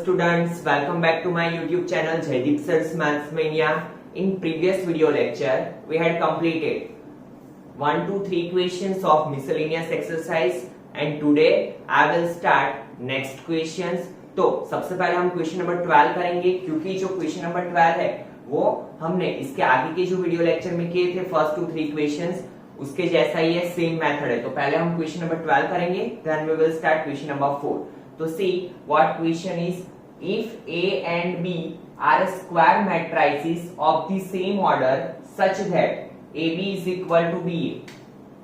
students, welcome back to my YouTube channel Jaideep Sir's Maths Mania. In previous video lecture, we had completed 1 to 3 questions of miscellaneous exercise and today I will start next questions. तो सबसे पहले हम question number 12 करेंगे क्योंकि जो question number 12 है वो हमने इसके आगे के जो वीडियो लेक्चर में किए थे फर्स्ट 2-3 क्वेश्चंस उसके जैसा ही है, सेम मेथड है। तो पहले हम क्वेश्चन नंबर 12 करेंगे, then we will start question number 4। तो see what question is, if A and B are square matrices of the same order such that AB is equal to BA।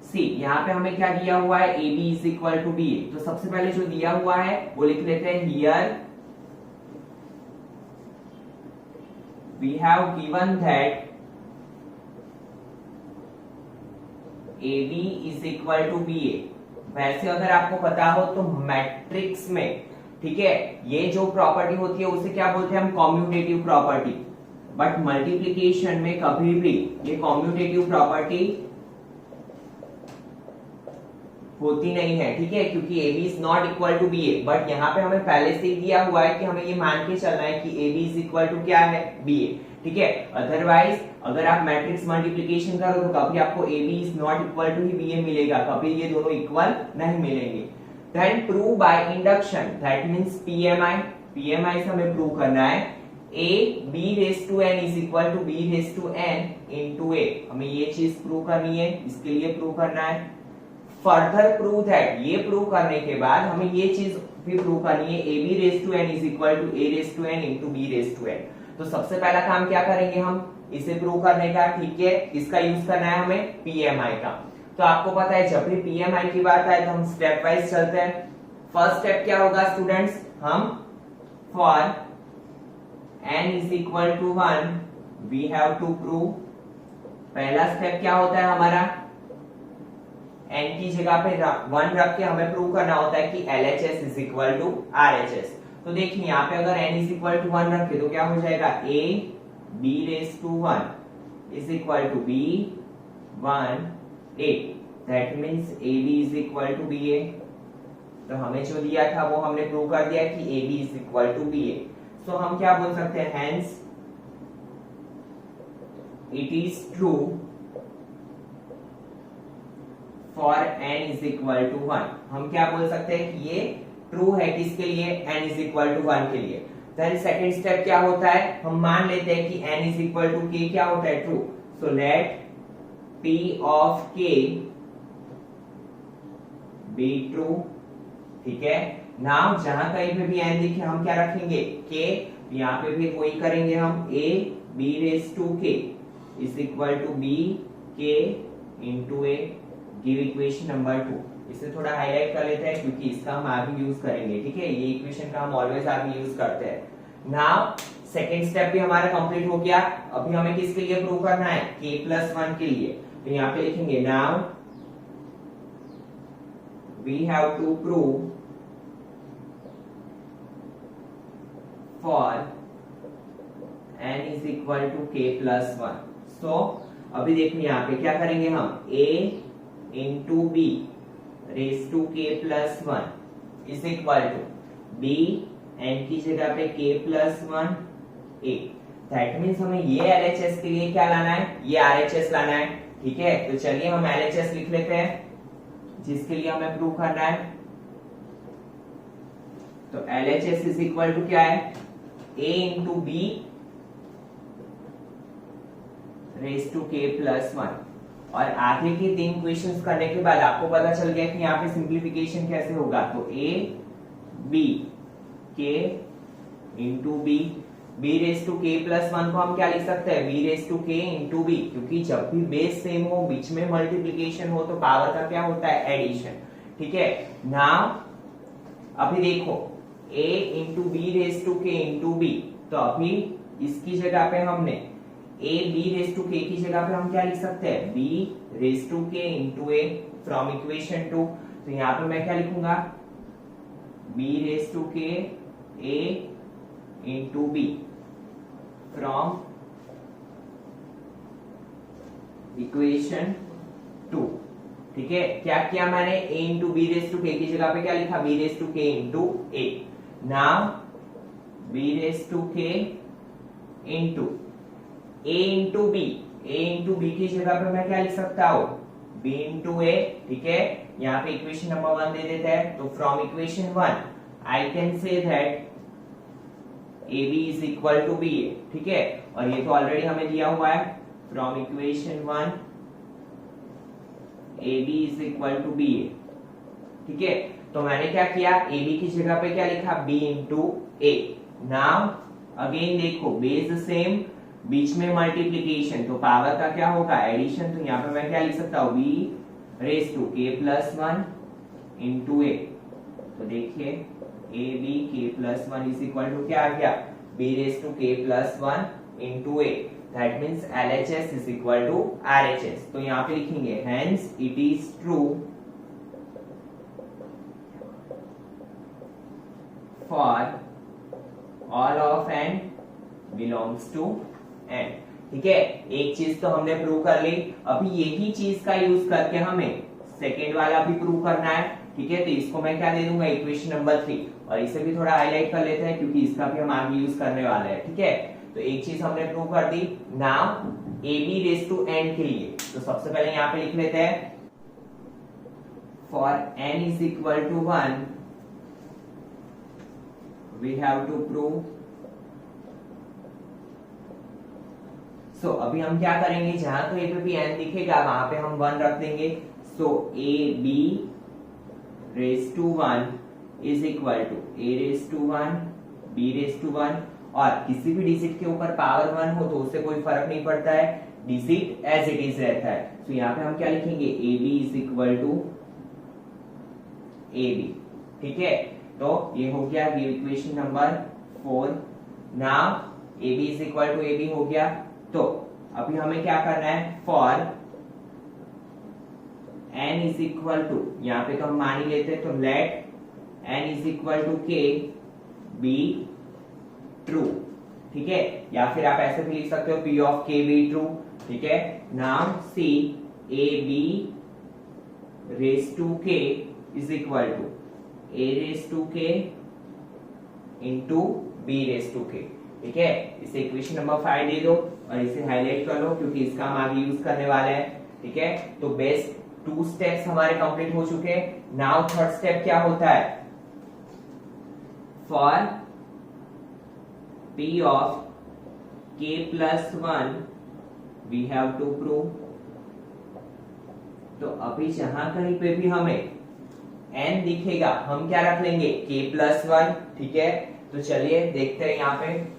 सी यहाँ पे हमें क्या दिया हुआ है, AB is equal to BA। तो सबसे पहले जो दिया हुआ है वो लिख लेते हैं, here we have given that AB is equal to BA। वैसे अगर आपको पता हो तो मैट्रिक्स में, ठीक है, ये जो प्रॉपर्टी होती है उसे क्या बोलते हैं हम, कॉम्यूटेटिव प्रॉपर्टी। बट मल्टीप्लिकेशन में कभी भी ये कॉम्यूटेटिव प्रॉपर्टी होती नहीं है, ठीक है, क्योंकि AB is not equal to BA। But यहाँ पे हमें पहले से ही दिया हुआ है कि हमें ये मान के चलना है कि AB इज इक्वल टू क्या है, BA, ठीक है। अदरवाइज अगर आप मैट्रिक्स मल्टीप्लिकेशन करो तो कभी आपको AB is not equal to ही BA मिलेगा, कभी ये दोनों इक्वल नहीं मिलेंगे। Then prove by induction, that means PMI से हमें प्रूव करना है A B raise to n is equal to B raise to n into A। हमें ये चीज प्रूव करनी है, इसके लिए प्रूव करना है। फर्दर प्रूव दैट, ये प्रूव करने के बाद हमें ये चीज भी प्रूव करनी है, AB raise to n is equal to A raise to n into B raise to n। तो सबसे पहला काम क्या करेंगे हम, इसे प्रूव करने का, ठीक है, इसका यूज करना है हमें PMI का। तो आपको पता है जब भी PMI की बात आए तो हम स्टेप वाइज चलते हैं। फर्स्ट स्टेप क्या होगा स्टूडेंट्स, हम for n is equal to 1 we have to prove. पहला स्टेप क्या होता है हमारा, n की जगह पे 1 रख के हमें प्रूव करना होता है कि LHS is equal to RHS। तो देखिए यहाँ पे अगर n इज इक्वल टू 1 रखे तो क्या हो जाएगा, A B raise to 1 is equal to B 1 A। That means AB is equal to BA। तो हमें जो दिया था वो हमने प्रूव कर दिया कि AB is equal to BA। So हम क्या बोल सकते हैं, hence it is true for n is equal to 1। हम क्या बोल सकते हैं कि ये ट्रू है किसके लिए, n इज इक्वल टू 1 के लिए। देन सेकंड स्टेप क्या होता है, हम मान लेते हैं कि n is equal to k क्या होता है, true. So let P of k be true, ठीक है। नाउ जहां कहीं पे भी n दिखे हम क्या रखेंगे, k। यहाँ पे भी वही करेंगे हम, A B raise to k is equal to B k into A। Give equation number 2। इसे थोड़ा हाईलाइट कर लेते हैं क्योंकि इसका हम आगे यूज करेंगे, ठीक है, ये इक्वेशन का हम ऑलवेज आगे यूज करते हैं। नाउ सेकंड स्टेप भी हमारा कंप्लीट हो गया। अभी हमें किसके लिए प्रूव करना है, k+1 के लिए। तो यहाँ पे लिखेंगे, now we have to prove for n is equal to k+1। सो अभी देखिए यहाँ पे क्या करेंगे हम, A into B raise to k+1 is equal to B n की जगह पे k+1 A। दैट मींस हमें ये LHS के लिए क्या लाना है, ये RHS लाना है, ठीक है। तो चलिए हम LHS लिख लेते हैं जिसके लिए हमें प्रूव करना है। तो LHS इज इक्वल टू क्या है, A into B raise to k+1। और आगे के 3 क्वेश्चंस करने के बाद आपको पता चल गया कि यहाँ पे सिंप्लीफिकेशन कैसे होगा। तो A B K into B, B raise to k+1 को हम क्या लिख सकते हैं, B raise to k into B, क्योंकि जब भी बेस सेम हो, बीच में मल्टीप्लिकेशन हो तो पावर का क्या होता है, एडिशन, ठीक है। नाउ अभी देखो A into B raise to k into B, तो अभी इसकी जगह पे हमने A B raise to k की जगह पे हम क्या लिख सकते हैं, B raise to k into A from equation 2। तो यहाँ पे मैं क्या लिखूंगा, B raise to k A into B from equation 2, ठीक है। क्या किया मैंने, A into B raise to k की जगह पे क्या लिखा, B raise to k into A। Now B raise to के into A into B. A into B की जगह पे मैं क्या लिख सकता हूं, बी इंटू ए। ठीक है, यहाँ पे इक्वेशन नंबर 1 दे देते हैं, तो from equation 1 I can say that A B is equal to B A. ठीक है, और ये तो ऑलरेडी हमें दिया हुआ है, from equation 1 A B is equal to B A. ठीक है, तो मैंने क्या किया, ए बी की जगह पे क्या लिखा, बी इंटू ए। नाउ अगेन देखो, बेस सेम, बीच में मल्टीप्लीकेशन, तो पावर का क्या होगा, एडिशन। तो यहाँ पे मैं क्या लिख सकता हूँ, B raise to k plus 1 into A. तो देखिए A B k plus 1 is equal to क्या आ गया, B raise to k plus 1 into A. That means LHS is equal to RHS। तो यहाँ पे लिखेंगे hence it is true for all of n belongs to n। ठीक है, एक चीज तो हमने प्रूव कर ली, अभी यही चीज का यूज करके हमें सेकेंड वाला भी प्रूव करना है। ठीक है, तो इसको मैं क्या दे दूंगा, इक्वेशन नंबर 3, और इसे भी थोड़ा हाईलाइट कर लेते हैं क्योंकि इसका भी हम आगे यूज करने वाले हैं। ठीक है, तो एक चीज हमने प्रूव कर दी। Now A B raise to n के लिए, तो सबसे पहले यहाँ पे लिख लेते हैं, for n is equal to 1 we have to prove. So अभी हम क्या करेंगे, जहां कहीं पे भी n दिखेगा वहां पे हम 1 रख देंगे। So A B raise to 1 is equal to A raise to 1 B raise to 1, और किसी भी डिजिट के ऊपर पावर 1 हो तो उससे कोई फर्क नहीं पड़ता है, डिजिट एज इट इज रहता है। तो यहाँ पे हम क्या लिखेंगे, A B is equal to A B. ठीक है, तो ये हो गया equation number 4। Now A B is equal to A B हो गया। तो अभी हमें क्या करना है, for n is equal to, यहाँ पे तो हम मान ही लेते हैं, तो let n is equal to के बी ट्रू। ठीक है, या फिर आप ऐसे भी लिख सकते हो, p of k be true. ठीक है, now see A B raise to k is equal to a raise to k into b raise to k। ठीक है, इसे इक्वेशन नंबर 5 दे दो और इसे हाईलाइट कर लो क्योंकि इसका हम आगे यूज करने वाले हैं। ठीक है, तो बेस्ट 2 स्टेप्स हमारे कंप्लीट हो चुके हैं। नाउ थर्ड स्टेप क्या होता है, for p of k plus 1 we have to prove. तो अभी जहां कहीं पे भी हमें n दिखेगा हम क्या रख लेंगे, k प्लस 1। ठीक है, तो चलिए देखते हैं यहाँ पे।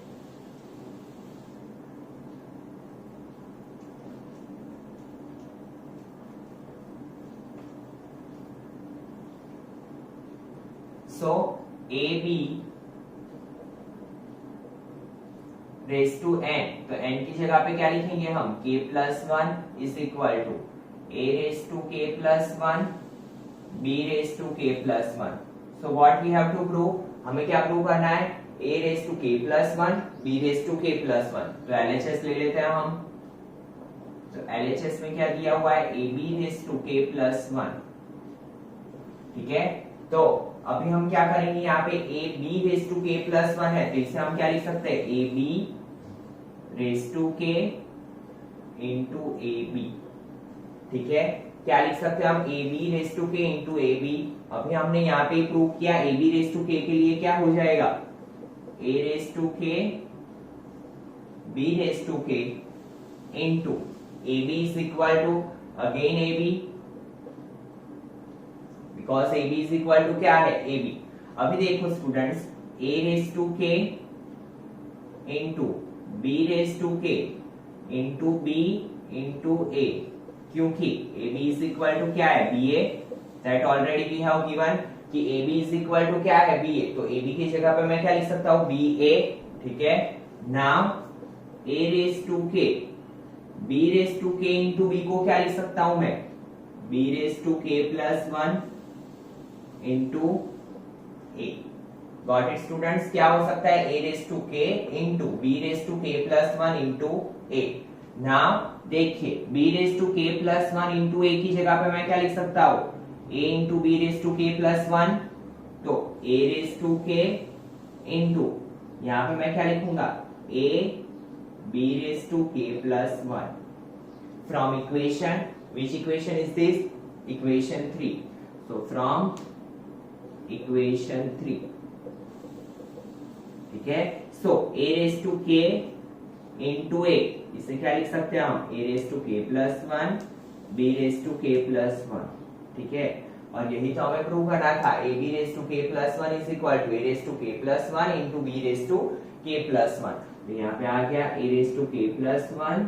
So A B raise to n, तो n की जगह पे क्या लिखेंगे हम, k plus 1 is equal to a raise to k plus 1 b raise to k plus 1। So what we have to prove, हमें क्या प्रूव करना है, a raise to k plus 1 b raise to k plus 1। तो LHS ले लेते हैं हम। तो LHS में क्या दिया हुआ है, ab raise to k plus 1। ठीक है, तो अभी हम क्या करेंगे, यहाँ पे ए B raise to k plus 1 है, तो इसे हम क्या लिख सकते हैं, ए बी रेस टू के इंटू ए बी। ठीक है, क्या लिख सकते हैं हम, ए बी रेस टू के इंटू ए बी। अभी हमने यहाँ पे प्रूव किया, ए बी रेस टू के लिए क्या हो जाएगा, ए रेस टू के बी रेस टू के into A B is equal to again A B, because A B is equal to क्या है, ए बी। अभी देखो स्टूडेंट्स, ए रेस टू के इंटू बी रेस टू के into B into A, क्योंकि A B is equal to क्या है, B A. That already we have given कि A B is equal to क्या है, बी ए। तो ए बी की जगह पे मैं क्या लिख सकता हूँ, बी ए। ठीक है, नाउ ए रेस टू के बी रेस टू के इंटू बी को क्या लिख सकता हूं मैं, B raise to k plus 1 into A. Got it students, क्या हो सकता है, ए रेस टू के into B raise to k plus 1 into A. Now देखिए, B raise to k plus 1 into ए की जगह पे मैं क्या लिख सकता हूं, ए into B raise to k plus 1। तो ए रेस टू के इंटू यहाँ पे मैं क्या लिखूंगा, a b raised to k plus 1 from equation, which equation is this, equation 3. So from equation 3, ठीक है. so a raised to k into a, इसे क्या लिख सकते हैं हम, a raised to k plus 1 b raised to k plus 1, ठीक है. और यही तो हमें प्रूव करना था, a b raised to k plus 1 is equal to a raised to k plus 1 into b raised to k plus 1. तो यहाँ पे आ गया a raised to k plus 1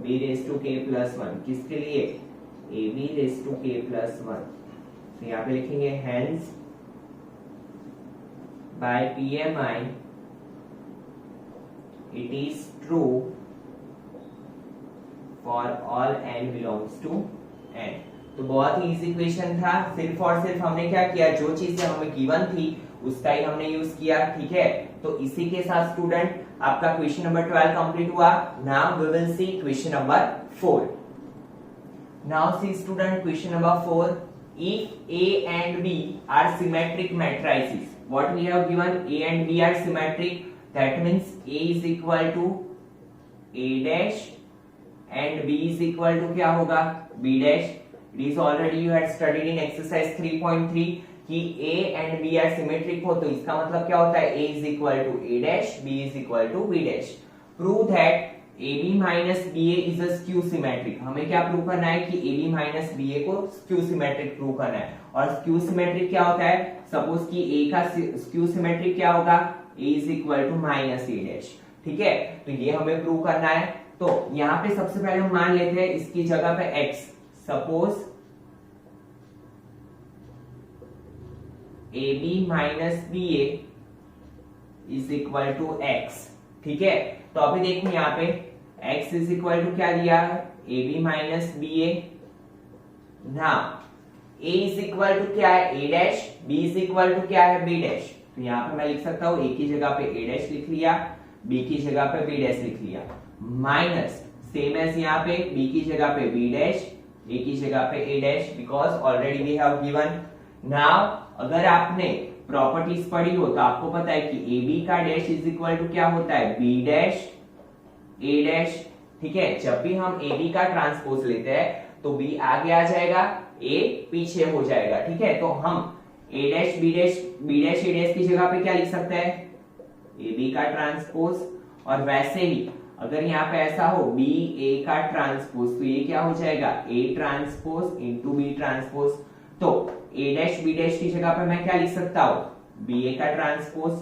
b raised to k plus 1, किसके लिए, a b raised to k plus 1. तो यहाँ पे लिखेंगे hence by PMI it is true for all n belongs to n. तो बहुत ही इजी क्वेश्चन था, सिर्फ और सिर्फ हमने क्या किया, जो चीजें हमें गिवन थी उसका ही हमने यूज किया, ठीक है. तो इसी के साथ स्टूडेंट आपका क्वेश्चन नंबर 12 कंप्लीट हुआ. Now we will see question number 4. Now see student question number 4. If a and b are symmetric matrices, what we have given, a and b are symmetric, that means a is equal to a dash and b is equal to क्या होगा, b dash. It is already you had studied in exercise 3.3 कि a and b are symmetric हो, तो इसका मतलब क्या होता है, a is equal to a dash, b is equal to b dash. Prove that ab minus ba is a skew symmetric. हमें क्या प्रूव करना है कि ab minus ba को skew symmetric प्रूव करना है. और skew symmetric क्या होता है, सपोज कि a का skew symmetric क्या होगा, a is equal to minus a dash, ठीक है. तो ये हमें प्रूव करना है. तो यहाँ पे सबसे पहले हम मान लेते हैं इसकी जगह पे x, suppose ab minus ba is equal to x, ठीक है. तो अभी देखो यहाँ पे x is equal to क्या दिया है, ab minus ba. Now a is equal to क्या है, a dash, b is equal to क्या है, b dash. तो यहाँ पे मैं लिख सकता हूँ a की जगह पे a dash लिख लिया, b की जगह पे b dash लिख लिया, माइनस सेम एज यहाँ पे b की जगह पे b dash, a की जगह पे a dash, because already we have given. Now अगर आपने प्रॉपर्टीज पढ़ी हो तो आपको पता है कि ए बी का डैश इज इक्वल टू क्या होता है, बी डैश ए डैश, ठीक है. जब भी हम ए बी का ट्रांसपोज लेते हैं तो बी आगे आ जाएगा, ए पीछे हो जाएगा, ठीक है. तो हम ए डैश बी डैश ए डैश की जगह पे क्या लिख सकते हैं, ए बी का ट्रांसपोज. और वैसे ही अगर यहाँ पे ऐसा हो बी ए का ट्रांसपोज, तो ये क्या हो जाएगा, a transpose into b transpose. तो ए डैश बी डैश की जगह पे मैं क्या लिख सकता हूं, बी ए का ट्रांसपोज.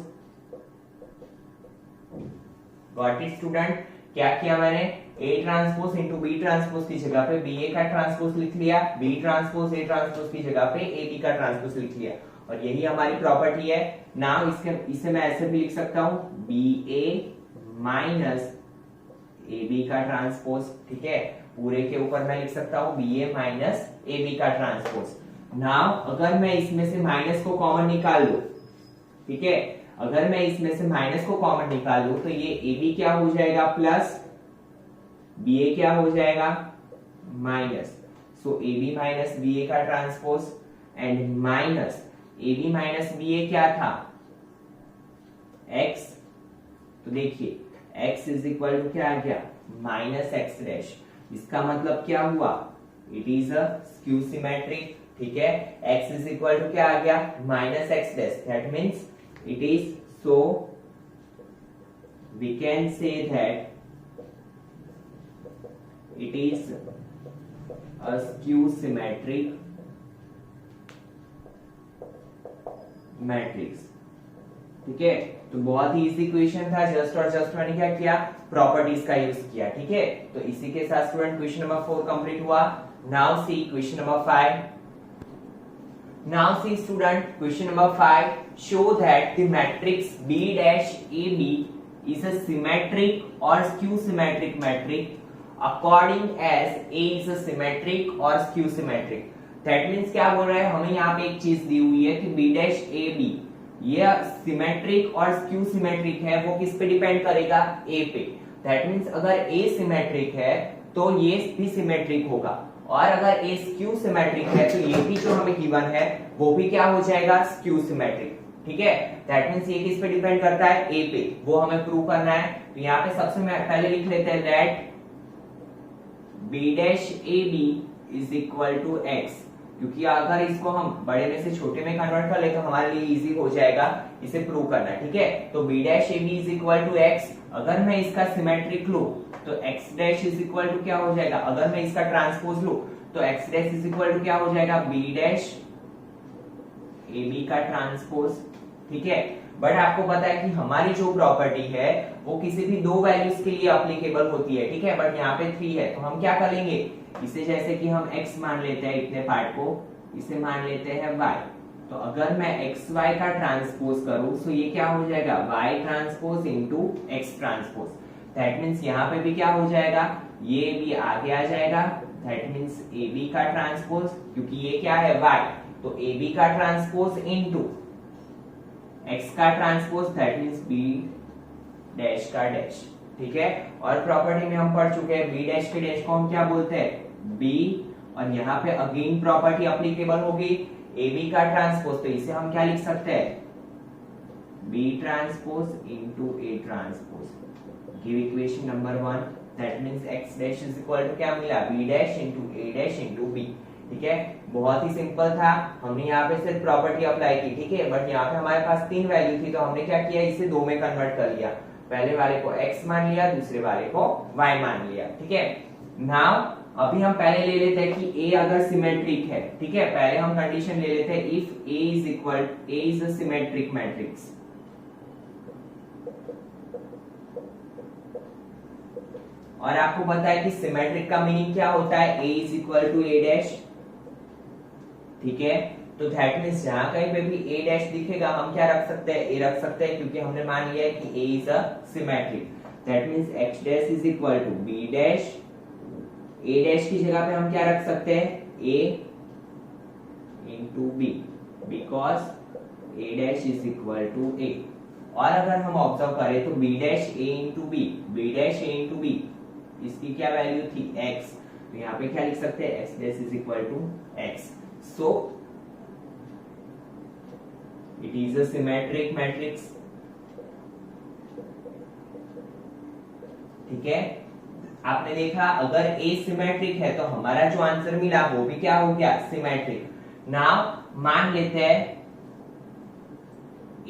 Got it student. क्या किया मैंने, a transpose into b transpose की जगह पे बी ए का ट्रांसपोज लिख लिया, बी ट्रांसपोज ए ट्रांसपोज की जगह पे ए बी का ट्रांसपोज लिख लिया. और यही हमारी प्रॉपर्टी है. नाउ इसे मैं ऐसे भी लिख सकता हूं, b a minus A b का ट्रांसपोज, ठीक है. पूरे के ऊपर मैं लिख सकता हूं b a minus A b का ट्रांसपोज. नाउ अगर मैं इसमें से माइनस को कॉमन निकाल लूं, ठीक है, अगर मैं इसमें से माइनस को कॉमन निकाल लूं तो ये ए बी क्या हो जाएगा, प्लस बी ए क्या हो जाएगा, minus. So A B minus B A का transpose and minus A B minus B A क्या था, एक्स. तो देखिए x इज इक्वल टू क्या आ गया, माइनस एक्स डैश. इसका मतलब क्या हुआ, it is a skew symmetric, ठीक है. x इज इक्वल टू क्या आ गया, minus x dash. That means it is, so we can say that it is a skew symmetric matrix, ठीक है. तो बहुत ही इजी क्वेश्चन था, जस्ट और जस्ट मैंने क्या किया, प्रॉपर्टीज का यूज किया, ठीक है. तो इसी के साथ स्टूडेंट क्वेश्चन नंबर 4 कंप्लीट हुआ. Now see question number 5. Now see student question number 5. Show that the matrix B dash AB is a symmetric or skew symmetric matrix according as A is a symmetric or skew symmetric. That means क्या बोल रहा है, हमें यहाँ पे एक चीज दी हुई है कि B dash AB ये सिमेट्रिक और स्क्यू सिमेट्रिक है, वो किस पे डिपेंड करेगा, ए पे. दैट मींस अगर ए सिमेट्रिक है तो ये भी सिमेट्रिक होगा, और अगर ए स्क्यू सिमेट्रिक है तो ये भी जो हमें गिवन है वो भी क्या हो जाएगा, स्क्यू सिमेट्रिक. ठीक है, दैट मींस ये किस पे डिपेंड करता है, ए पे, वो हमें प्रूव करना है। तो यहाँ पे सबसे पहले लिख लेते हैं that b dash a B is equal to x, क्योंकि अगर इसको हम बड़े में से छोटे में कन्वर्ट कर ले तो हमारे लिए इजी हो जाएगा इसे प्रूव करना, ठीक है। तो b dash a B is equal to x, अगर मैं इसका सिमेट्रिक लूं तो x dash is equal to क्या हो जाएगा, अगर मैं इसका ट्रांसपोज लूं तो x dash is equal to क्या हो जाएगा, बी डैश ए बी का ट्रांसपोज, ठीक है। बट आपको पता है कि हमारी जो प्रॉपर्टी है वो किसी भी दो वैल्यूज के लिए एप्लीकेबल होती है, ठीक है, बट यहाँ पे 3 है, तो हम क्या करेंगे, इसे जैसे कि हम x मान लेते हैं इतने पार्ट को, इसे मान लेते हैं y, तो अगर मैं एक्स वाई का ट्रांसपोज करूं तो ये क्या हो जाएगा, y transpose into x transpose, that means यहाँ पे भी क्या हो जाएगा, ये भी आगे आ जाएगा, दैट मींस ab का ट्रांसपोज, क्योंकि ये क्या है y, तो ab का ट्रांसपोज इनटू x का transpose, that means b dash का डैश, ठीक है। और प्रॉपर्टी में हम पढ़ चुके हैं b डैश के डैश को हम क्या बोलते हैं, b, और यहाँ पे अगेन प्रॉपर्टी एप्लीकेबल होगी ab का ट्रांसपोज, तो इसे हम क्या लिख सकते हैं, b transpose into a transpose, give equation number 1, that means x dash is equal to क्या मिला, b dash into a dash into b, ठीक है। बहुत ही सिंपल था, हमने यहाँ पे सिर्फ प्रॉपर्टी अप्लाई की, ठीक है, बट यहाँ पे हमारे पास 3 वैल्यू थी तो हमने क्या किया, इसे 2 में कन्वर्ट कर लिया, पहले वाले को x मान लिया, दूसरे वाले को y मान लिया, ठीक है। नाउ अभी हम पहले ले लेते हैं कि a अगर सिमेट्रिक है, ठीक है, पहले हम कंडीशन ले लेते हैं if a is a symmetric matrix, और आपको पता है कि सिमेट्रिक का मीनिंग क्या होता है, a is equal to a dash, ठीक है। तो दैट मींस जहां कहीं पे भी a डैश दिखेगा हम क्या रख सकते हैं, a रख सकते हैं, क्योंकि हमने मान लिया है कि a is a symmetric, that means x dash is equal to b dash, a dash की जगह पे हम क्या रख सकते हैं, a into b, because a dash is equal to a, और अगर हम ऑब्जर्व करें तो b dash a into b, b dash a into b, इसकी क्या वैल्यू थी, x, तो यहाँ पे क्या लिख सकते हैं, x dash is equal to x, so it is a symmetric matrix, ठीक है। आपने देखा अगर A सिमेट्रिक है तो हमारा जो आंसर मिला वो भी क्या हो गया, सिमेट्रिक। नाउ मान लेते हैं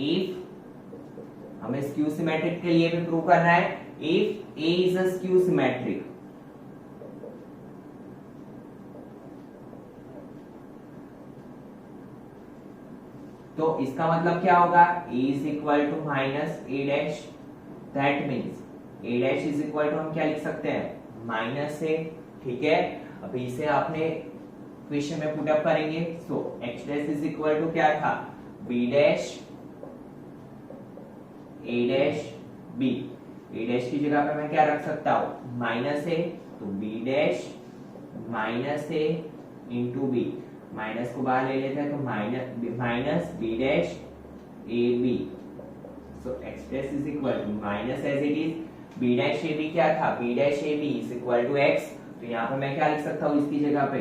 इफ हमें स्क्यू सिमेट्रिक के लिए भी प्रूव करना है, if A is a skew symmetric, तो इसका मतलब क्या होगा, a is equal to minus a dash, that means a dash is equal to हम क्या लिख सकते हैं, माइनस a, ठीक है। अभी इसे आपने क्वेश्चन में पुट अप करेंगे, so x dash is equal to क्या था, b dash a dash b, a dash की जगह पे मैं क्या रख सकता हूं, माइनस a, तो b dash minus a into b, minus को बाहर ले लेते हैं तो minus b dash a b, सो x dash is equal to minus as it is, b dash a b क्या था, b dash a b is equal to x, तो यहाँ पे मैं क्या लिख सकता हूँ इसकी जगह पे,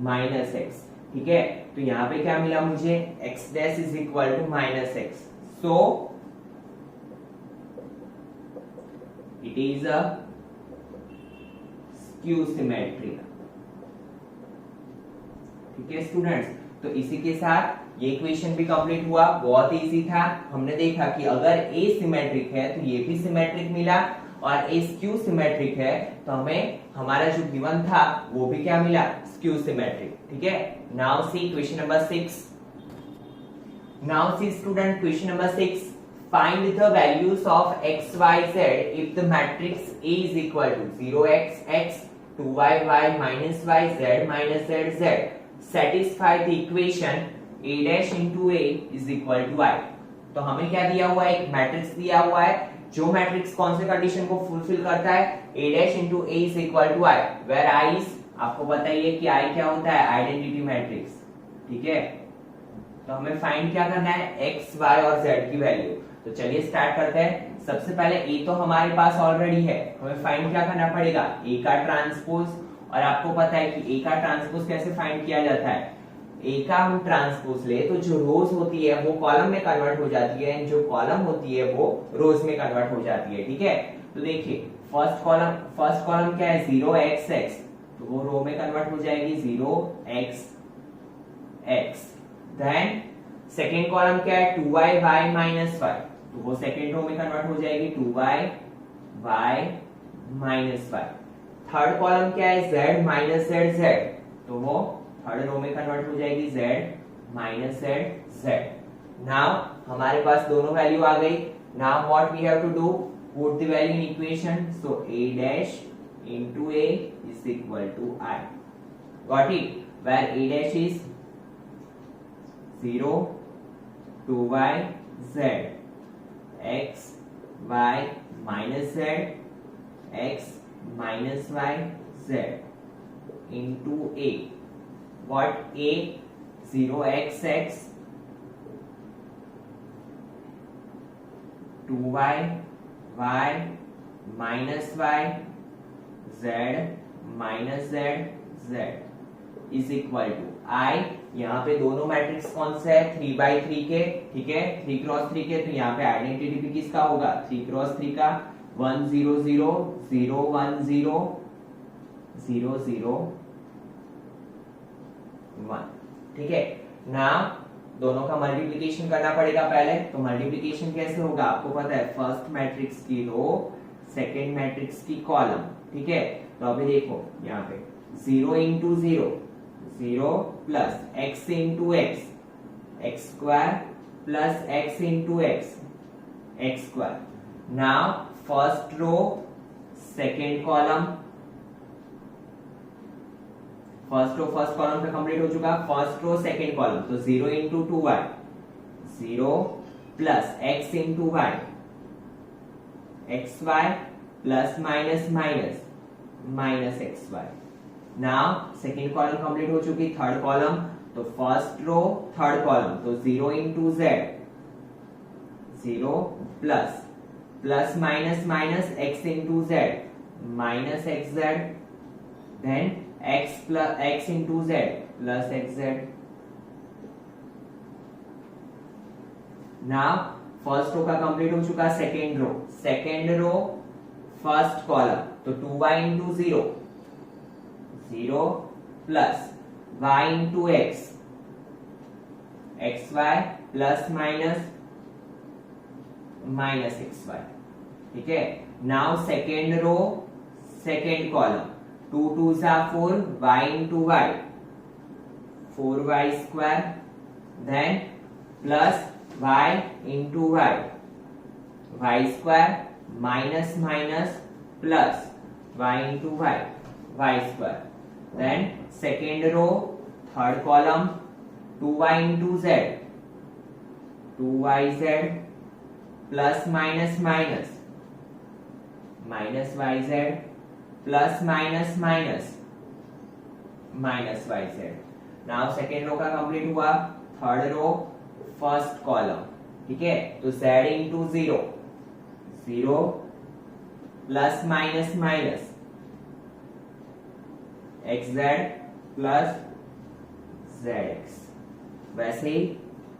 माइनस x, ठीक है। तो यहाँ पे क्या मिला मुझे, x dash is equal to minus x, so it is a skew symmetric, ठीक है स्टूडेंट्स। तो इसी के साथ ये इक्वेशन भी कंप्लीट हुआ, बहुत ही इजी था। हमने देखा कि अगर A सिमेट्रिक है तो ये भी सिमेट्रिक मिला, और A स्क्यू सिमेट्रिक है तो हमें हमारा जो गिवन था वो भी क्या मिला, स्क्यू सिमेट्रिक, ठीक है। Now C question number 6, now see student question number 6, find the values of x y z if the matrix A is equal to 0x x 2y y minus y z minus z z, satisfy the equation a dash into a is equal to y। तो हमें क्या दिया हुआ है, एक matrix दिया हुआ है, जो मैट्रिक्स कौन से कंडीशन को फुलफिल करता है, a dash into a is equal to y, where i is, आपको बताइए कि i क्या होता है, आइडेंटिटी मैट्रिक्स, ठीक है। तो हमें फाइंड क्या करना है, x y और z की वैल्यू। तो चलिए स्टार्ट करते हैं। सबसे पहले a तो हमारे पास ऑलरेडी है, हमें फाइंड क्या करना पड़ेगा, a का ट्रांसपोज, और आपको पता है कि a का ट्रांसपोज कैसे फाइंड किया जाता है, ए का हम ट्रांसपोज ले तो जो रोज होती है वो कॉलम में कन्वर्ट हो जाती है, जो कॉलम होती है वो रोज में कन्वर्ट हो जाती है। ठीक है, तो देखिए फर्स्ट कॉलम क्या है 0xx, तो वो रो में कन्वर्ट हो जाएगी 0xx। देन सेकेंड कॉलम क्या है 2y माइनस y, तो वो सेकेंड रो में कन्वर्ट हो जाएगी 2y minus y। Third column क्या है z माइनस z, तो वो थर्ड रो में कन्वर्ट हो जाएगी z माइनस z। नाउ हमारे पास दोनों वैल्यू आ गई। Now what we have to do, put the value in equation, so a dash into a is equal to I. Got it? Where a dash is 0, 2y, z, x, y minus z, x minus y, z into a. What a? 0xx, 2y, y minus y, z minus z, z is equal to I। यहाँ पे दोनों matrix कौन से है 3x3 के, ठीक है 3x3 के, तो यहाँ पे आइडेंटिटी किसका होगा 3x3 का 1 0 0 0 1 0 0 0 1। ठीक है, ना दोनों का मल्टीप्लिकेशन करना पड़ेगा पहले, तो मल्टीप्लिकेशन कैसे होगा आपको पता है, फर्स्ट मैट्रिक्स की रो सेकेंड मैट्रिक्स की कॉलम। ठीक है, तो अभी देखो यहाँ पे 0 into 0 0 plus x into x square plus x into x square. Now first row second column, first column पे कंप्लीट हो चुका, फर्स्ट रो सेकेंड कॉलम, तो 0 into 2y 0 plus x into y xy plus minus minus minus xy। Now second column complete हो चुकी, third column, तो first row third column, तो 0 into z 0 plus plus minus minus x into z minus xz, then x into z plus xz। Now first row का complete हो चुका, second row first column, तो 2y into 0 0 plus y into x xy plus minus minus xy। ठीक है, now second row second column, 2 2 जा 4 y into y 4y square, then plus y into y square minus minus plus y into y square, then second row third column 2y into z 2yz plus minus minus minus yz plus minus minus minus yz। Now second row का complete हुआ, third row first column, ठीक है, तो z into 0 0 plus minus minus xz plus zx। वैसे ही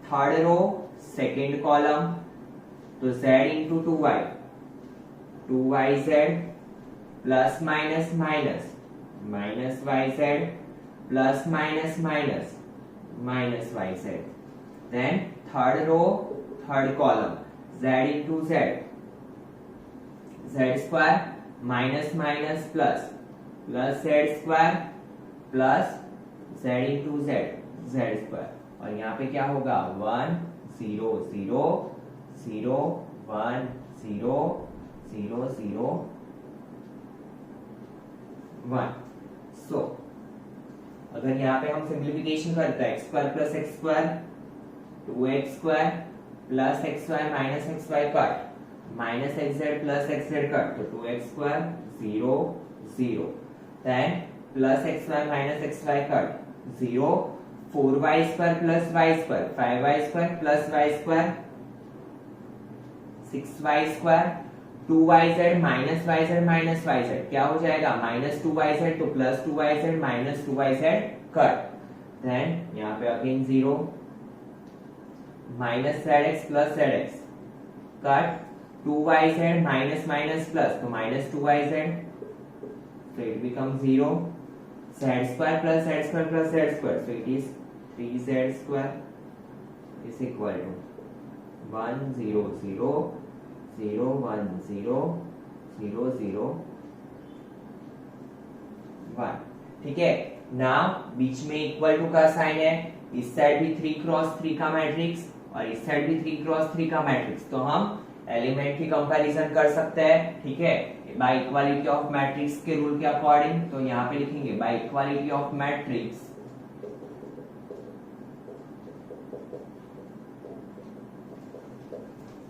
third row second column, तो z into 2y 2yz plus minus minus minus yz plus minus minus minus yz। Then third row third column, z into z square minus minus plus plus z square plus z into z square, और यहाँ पे क्या होगा 1 0 0 0 1 0 0 0 1। सो अगर यहाँ पे हम simplification करते हैं x square plus x square 2x square plus xy minus xy cut minus xz plus xz cut, तो 2x square 0 0, then plus xy minus xy cut 0 4y square plus y square 5y square plus y square 6y square 2yz minus yz क्या हो जाएगा minus 2yz, तो plus 2yz minus 2yz cut, then यहाँ पे again 0 minus Z x plus Z x cut 2yz minus minus plus तो minus 2yz so it becomes 0 z square plus z square plus z square so it is 3z square is equal to 1 0 0 0 1 0 0 0 1 ठीक है। Now बीच में equal to का sign है, इस side भी 3 cross 3 का matrix और इस साइड भी 3 क्रॉस 3 का मैट्रिक्स, तो हम एलिमेंट की कंपैरिजन कर सकते हैं। ठीक है, बाय इक्वालिटी ऑफ मैट्रिक्स के रूल के अकॉर्डिंग, तो यहाँ पे लिखेंगे बाय इक्वालिटी ऑफ मैट्रिक्स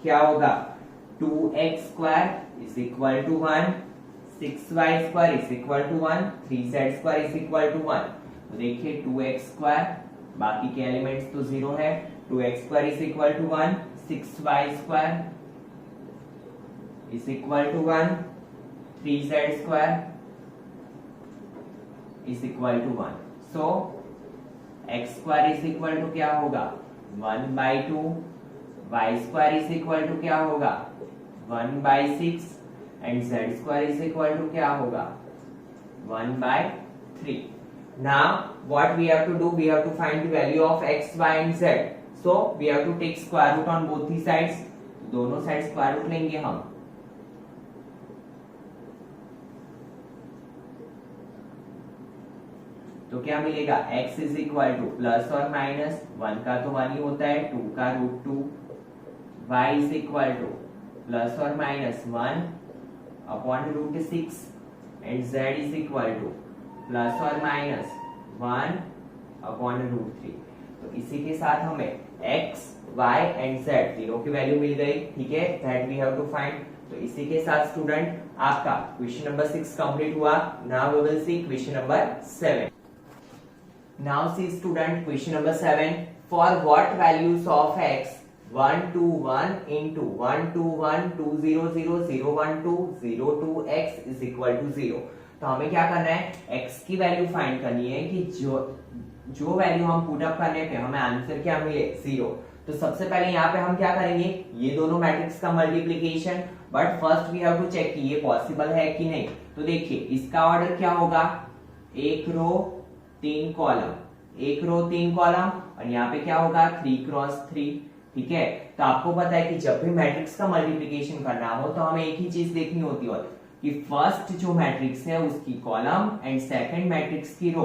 क्या होगा 2x square is equal to 1, 6y square is equal to 1, 3z square is equal to 1। तो देखिए 2x स्क्वायर बाकी के एलिमेंट्स तो 0 है, 2x square is equal to 1, 6y square is equal to 1, 3z square is equal to 1। So x square is equal to क्या होगा 1/2, y square is equal to क्या होगा 1/6 and z square is equal to क्या होगा 1/3। Now what we have to do, we have to find the value of x, y and z। So we have to take square root on both the sides, दोनों side square root लेंगे हम। तो क्या मिलेगा x is equal to plus और minus 1 का तो 1 ही होता है, 2 का root 2, y is equal to plus और minus 1 upon root 6 and z is equal to plus और माइनस 1 अपॉन रूट 3। तो इसी के साथ हमें x, y एंड z तीनों की वैल्यू मिल गई। ठीक है, that we have to find. तो इसी के साथ स्टूडेंट आपका क्वेश्चन नंबर 6 कंप्लीट हुआ। Now we will see question number 7। Now see student question number 7. For what values of x 1 2 1 into 1 2 1 2 0 0 0 1 2 0 2 x is equal to 0। तो हमें क्या करना है, x की वैल्यू फाइंड करनी है कि जो वैल्यू हम पुट अप करने पे हमें आंसर क्या मिले 0। तो सबसे पहले यहाँ पे हम क्या करेंगे, ये दोनों मैट्रिक्स का multiplication, but first we have to check कि ये पॉसिबल है कि नहीं। तो देखिए इसका ऑर्डर क्या होगा, एक रो 3 कॉलम, एक रो 3 कॉलम और यहाँ पे क्या होगा 3 क्रॉस 3। ठीक है, तो आपको पता है कि जब भी मैट्रिक्स का मल्टीप्लिकेशन करना हो तो हमें एक ही चीज देखनी होती है कि फर्स्ट जो मैट्रिक्स है उसकी कॉलम एंड सेकंड मैट्रिक्स की रो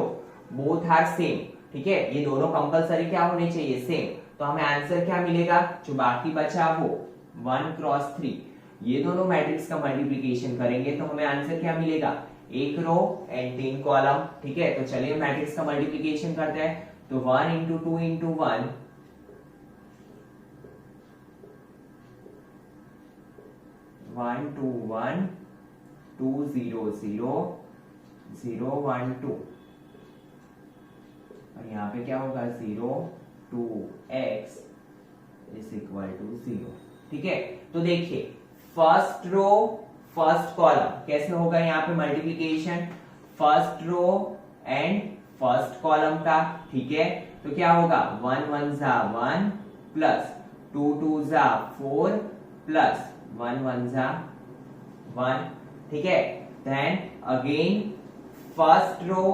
बोथ आर सेम। ठीक है, ये दोनों कंपलसरी क्या होने चाहिए, सेम। तो हमें आंसर क्या मिलेगा, जो बाकी बचा वो 1 क्रॉस 3। ये दोनों मैट्रिक्स का मल्टीप्लिकेशन करेंगे तो हमें आंसर क्या मिलेगा, एक रो एंड 3 कॉलम। ठीक है, तो चलिए मैट्रिक्स का मल्टीप्लिकेशन करते हैं। तो 1 into 2 into 1 1 2 1 2 0 0 0 1 2 और यहाँ पे क्या होगा 0 2x इज इक्वल टू 0। ठीक है, तो देखिए फर्स्ट रो फर्स्ट कॉलम कैसे होगा, यहाँ पे multiplication first row and first column का। ठीक है, तो क्या होगा 1 1 जा 1 प्लस 2 2 जा 4 प्लस 1 1 जा 1। ठीक है, then again first row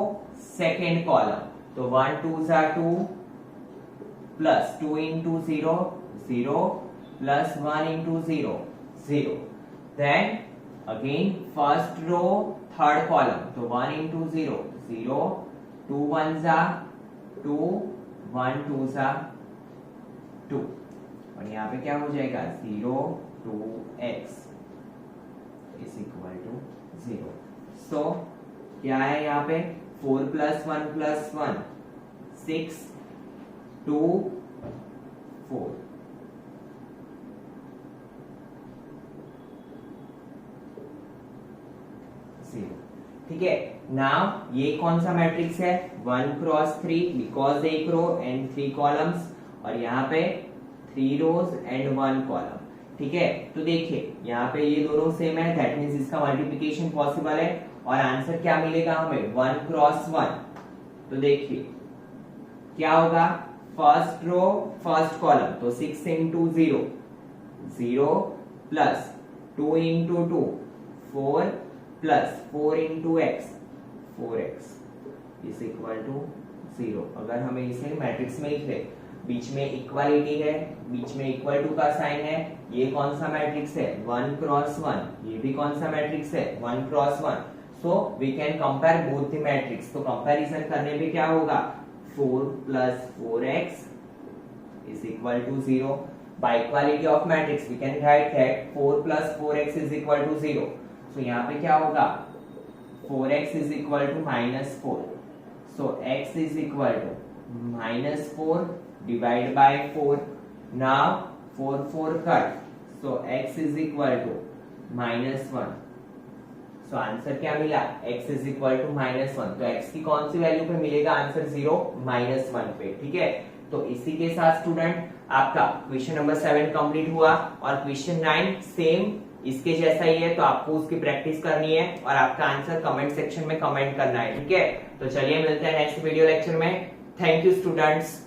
second column, तो 1 2 जा 2 plus 2 into 0 0 plus 1 into 0 0। Then again first row third column, तो 1 into 0 0 2 1 जा 2 1 2 जा 2 और यहाँ पे क्या हो जाएगा 0 2x इज इक्वल टू 0। सो क्या है यहाँ पे 4 प्लस 1 प्लस 1 6 2 4। ठीक है, नाउ ये कौन सा मैट्रिक्स है 1 क्रॉस 3 बिकॉज एक रो एंड 3 कॉलम्स और यहाँ पे 3 रोज एंड 1 कॉलम। ठीक है, तो देखिए यहाँ पे ये दोनों सेम है, दैट मींस इसका मल्टीप्लिकेशन पॉसिबल है और आंसर क्या मिलेगा हमें 1 क्रॉस 1। तो देखिए क्या होगा, फर्स्ट रो फर्स्ट कॉलम, तो 6 into 0 0 plus 2 into 2 4 plus 4 into x 4x is equal to 0। अगर हमें इसे मैट्रिक्स में लिख ले, बीच में इक्वालिटी है, बीच में इक्वल टू का साइन है, ये कौन सा मैट्रिक्स है 1 क्रॉस 1, ये भी कौन सा मैट्रिक्स है 1 cross 1। So we can compare both the matrix. तो कंपैरिजन करने पे क्या होगा, 4 plus 4x is equal to 0. By equality of matrix we can write that 4 plus 4x is equal to 0. So यहाँ पे क्या होगा, 4x is equal to minus 4. So x is equal to minus 4 divided by 4. Now 4 4 cut. So x is equal to minus 1. So answer क्या मिला, x is equal to minus 1. तो x की कौन सी value पे मिलेगा आंसर, 0 minus 1 पे। ठीक है, तो इसी के साथ स्टूडेंट आपका क्वेश्चन नंबर 7 कंप्लीट हुआ। और क्वेश्चन 9 सेम इसके जैसा ही है, तो आपको उसकी प्रैक्टिस करनी है और आपका आंसर कमेंट सेक्शन में कमेंट करना है। ठीक है, तो चलिए मिलते हैं नेक्स्ट वीडियो लेक्चर में। Thank you students.